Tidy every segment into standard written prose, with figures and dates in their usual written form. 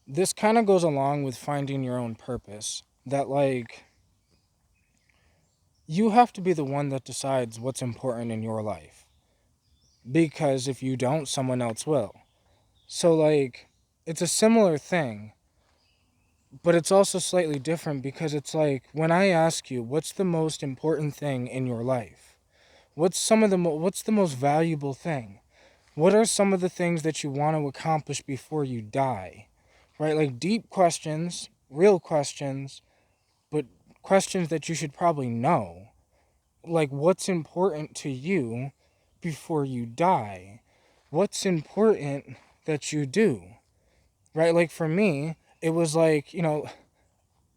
this kind of goes along with finding your own purpose. That, like, you have to be the one that decides what's important in your life. Because if you don't, someone else will. So, like, it's a similar thing, but it's also slightly different because it's like when I ask you, what's the most important thing in your life? What's the most valuable thing? What are some of the things that you want to accomplish before you die? Right? Like deep questions, real questions, but questions that you should probably know. Like, what's important to you before you die? What's important that you do? Right? Like, for me, it was like,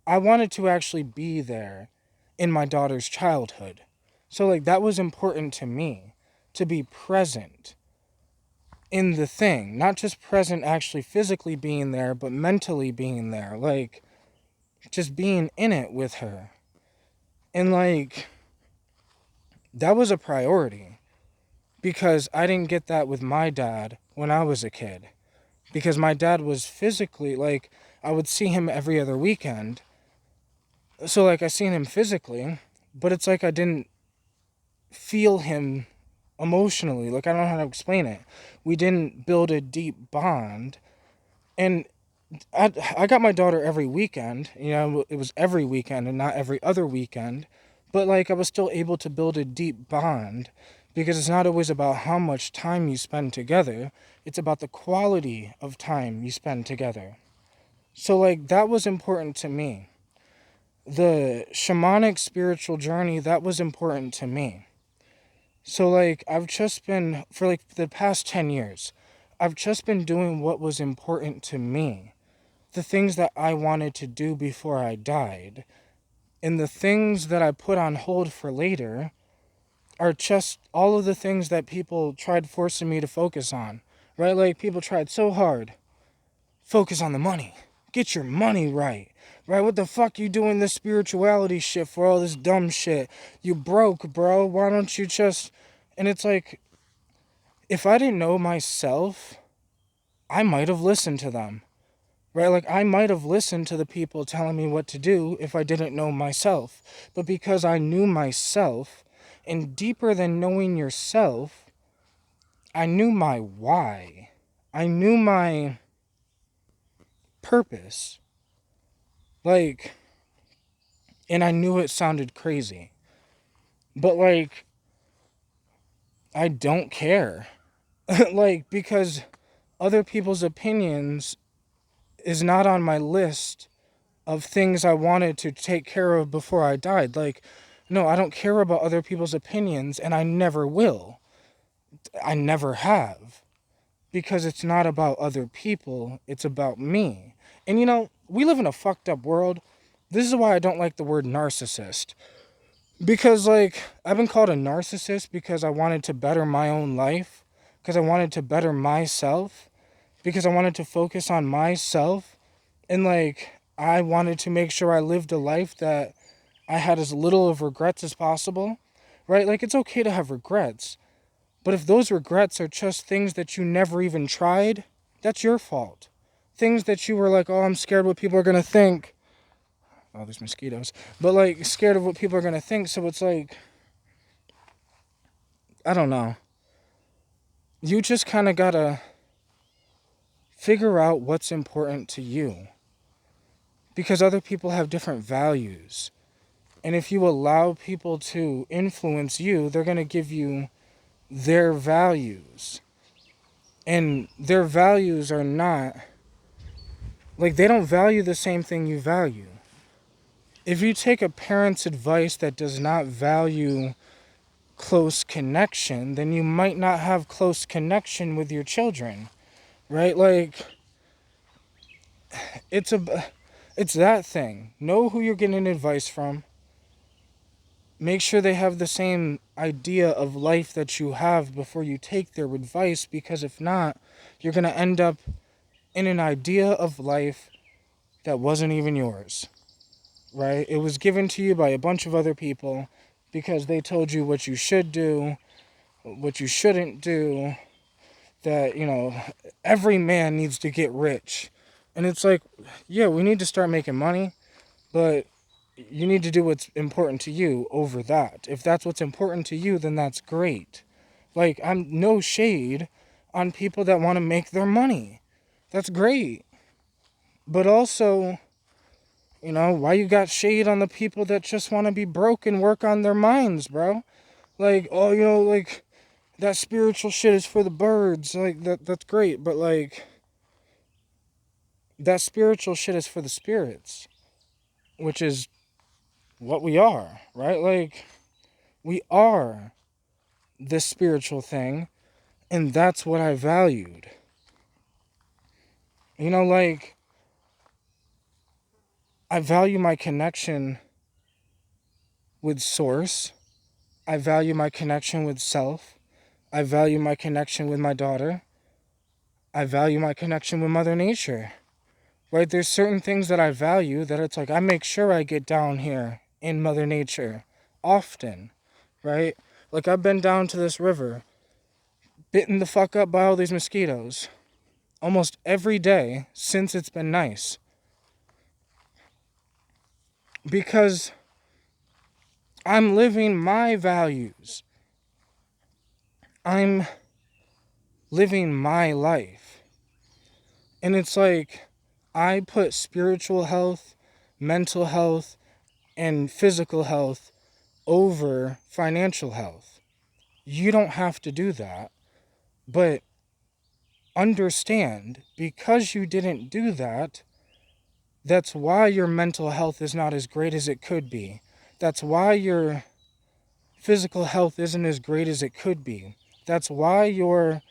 I wanted to actually be there in my daughter's childhood. So, like, that was important to me to be present in the thing, not just present actually physically being there, but mentally being there, like, just being in it with her. And, like, that was a priority because I didn't get that with my dad when I was a kid. Because my dad was physically, like, I would see him every other weekend. So, like, I seen him physically, but it's like I didn't feel him emotionally. Like, I don't know how to explain it. We didn't build a deep bond. And I got my daughter every weekend. It was every weekend and not every other weekend. But, like, I was still able to build a deep bond because it's not always about how much time you spend together. It's about the quality of time you spend together. So, like, that was important to me. The shamanic spiritual journey, that was important to me. So, like, I've just been, for like the past 10 years, I've just been doing what was important to me. The things that I wanted to do before I died. And the things that I put on hold for later are just all of the things that people tried forcing me to focus on. Right? Like, people tried so hard. Focus on the money. Get your money right. Right? What the fuck you doing this spirituality shit for all this dumb shit? You broke, bro. Why don't you just. And it's like, if I didn't know myself, I might have listened to them. Right? Like, I might have listened to the people telling me what to do if I didn't know myself. But because I knew myself, and deeper than knowing yourself, I knew my why. I knew my purpose. Like, and I knew it sounded crazy. But, like, I don't care. Like, because other people's opinions is not on my list of things I wanted to take care of before I died. Like, no, I don't care about other people's opinions, and I never will. I never have. Because it's not about other people, it's about me. And we live in a fucked up world. This is why I don't like the word narcissist. Because, like, I've been called a narcissist because I wanted to better my own life, because I wanted to better myself, because I wanted to focus on myself, and, like, I wanted to make sure I lived a life that I had as little of regrets as possible, right? Like, it's okay to have regrets, but if those regrets are just things that you never even tried, that's your fault. Things that you were like, oh, I'm scared what people are going to think. Oh, there's mosquitoes. But, like, scared of what people are going to think, so it's like, I don't know. You just kind of got to figure out what's important to you. Because other people have different values. And if you allow people to influence you, they're going to give you their values. And their values are not, like, they don't value the same thing you value. If you take a parent's advice that does not value close connection, then you might not have close connection with your children, right? Like, it's a it's that thing. Know who you're getting advice from. Make sure they have the same idea of life that you have before you take their advice, because if not, you're going to end up in an idea of life that wasn't even yours, right? It was given to you by a bunch of other people because they told you what you should do, what you shouldn't do, that, every man needs to get rich. And it's like, yeah, we need to start making money, but you need to do what's important to you over that. If that's what's important to you, then that's great. Like, I'm no shade on people that want to make their money. That's great. But also, why you got shade on the people that just want to be broke and work on their minds, bro? Like, oh, like that spiritual shit is for the birds. Like that's great, but like that spiritual shit is for the spirits, which is what we are, right? Like we are this spiritual thing, and that's what I valued. Like I value my connection with source. I value my connection with self. I value my connection with my daughter. I value my connection with Mother Nature. Right? There's certain things that I value that it's like I make sure I get down here in Mother Nature often. Right? Like I've been down to this river, bitten the fuck up by all these mosquitoes almost every day since it's been nice. Because I'm living my values. I'm living my life. And it's like I put spiritual health, mental health, and physical health over financial health. You don't have to do that, but understand because you didn't do that, that's why your mental health is not as great as it could be. That's why your physical health isn't as great as it could be. That's why your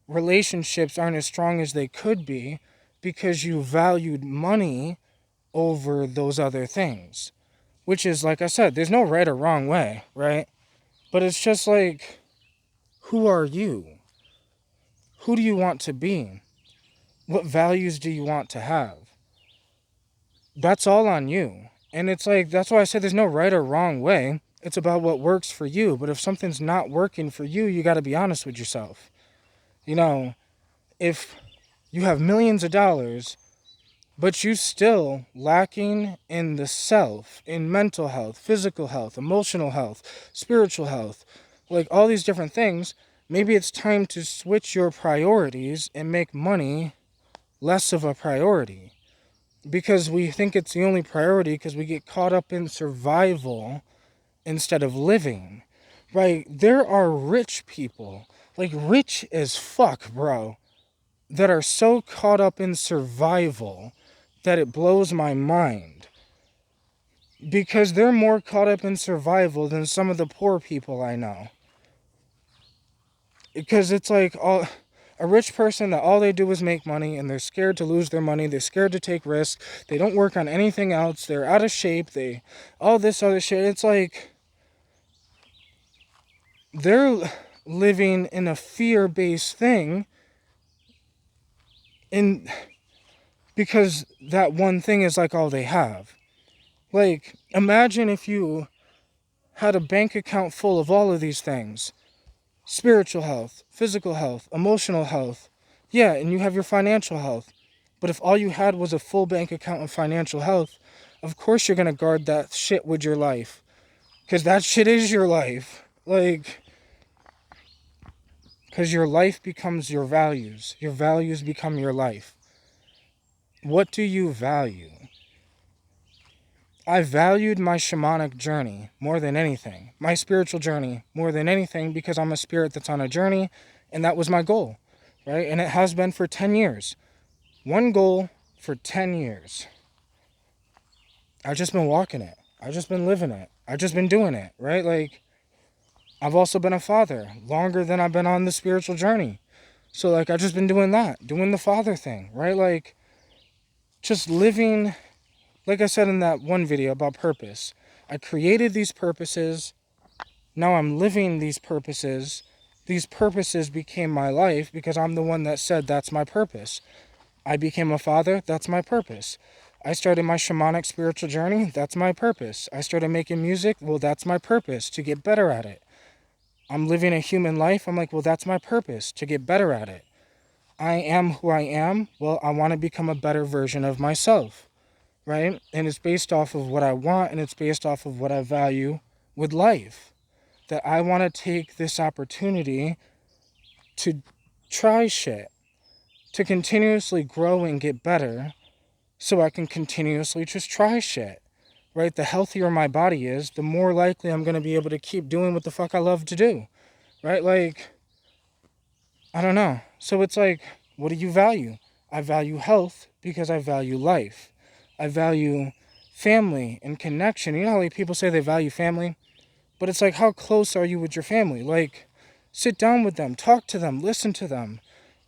relationships aren't as strong as they could be, because you valued money over those other things. Which is, like I said, there's no right or wrong way, right? But it's just like, who are you? Who do you want to be? What values do you want to have? That's all on you. And it's like, that's why I said there's no right or wrong way. It's about what works for you. But if something's not working for you, you got to be honest with yourself. If you have millions of dollars, but you still lacking in the self, in mental health, physical health, emotional health, spiritual health, like all these different things, maybe it's time to switch your priorities and make money less of a priority. Because we think it's the only priority because we get caught up in survival instead of living. Right? There are rich people, like rich as fuck, bro, that are so caught up in survival that it blows my mind. Because they're more caught up in survival than some of the poor people I know. Because it's like a rich person that all they do is make money and they're scared to lose their money. They're scared to take risks. They don't work on anything else. They're out of shape. All this other shit. It's like they're living in a fear-based thing. Because that one thing is like all they have. Like, imagine if you had a bank account full of all of these things. Spiritual health, physical health, emotional health. Yeah, and you have your financial health. But if all you had was a full bank account of financial health, of course you're going to guard that shit with your life. Because that shit is your life. Like, because your life becomes your values. Your values become your life. What do you value? I valued my shamanic journey more than anything. My spiritual journey more than anything because I'm a spirit that's on a journey, and that was my goal, right? And it has been for 10 years. One goal for 10 years. I've just been walking it. I've just been living it. I've just been doing it, right? Like, I've also been a father longer than I've been on the spiritual journey. So, like, I've just been doing that, doing the father thing, right? Like, just living, like I said in that one video about purpose. I created these purposes. Now I'm living these purposes. These purposes became my life because I'm the one that said that's my purpose. I became a father, that's my purpose. I started my shamanic spiritual journey, that's my purpose. I started making music, well, that's my purpose, to get better at it. I'm living a human life, I'm like, well, that's my purpose, to get better at it. I am who I am. Well, I want to become a better version of myself, right? And it's based off of what I want, and it's based off of what I value with life. That I want to take this opportunity to try shit, to continuously grow and get better so I can continuously just try shit, right? The healthier my body is, the more likely I'm going to be able to keep doing what the fuck I love to do, right? Like, I don't know. So it's like, what do you value? I value health because I value life. I value family and connection. You know how like people say they value family? But it's like, how close are you with your family? Like, sit down with them, talk to them, listen to them,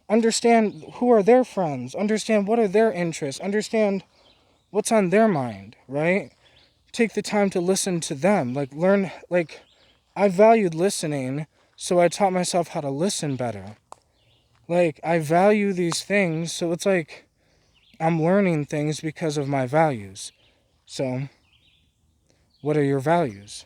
understand who are their friends, understand what are their interests, understand what's on their mind, right? Take the time to listen to them. Like, learn, like, I valued listening, so I taught myself how to listen better. Like, I value these things, so it's like I'm learning things because of my values. So, what are your values?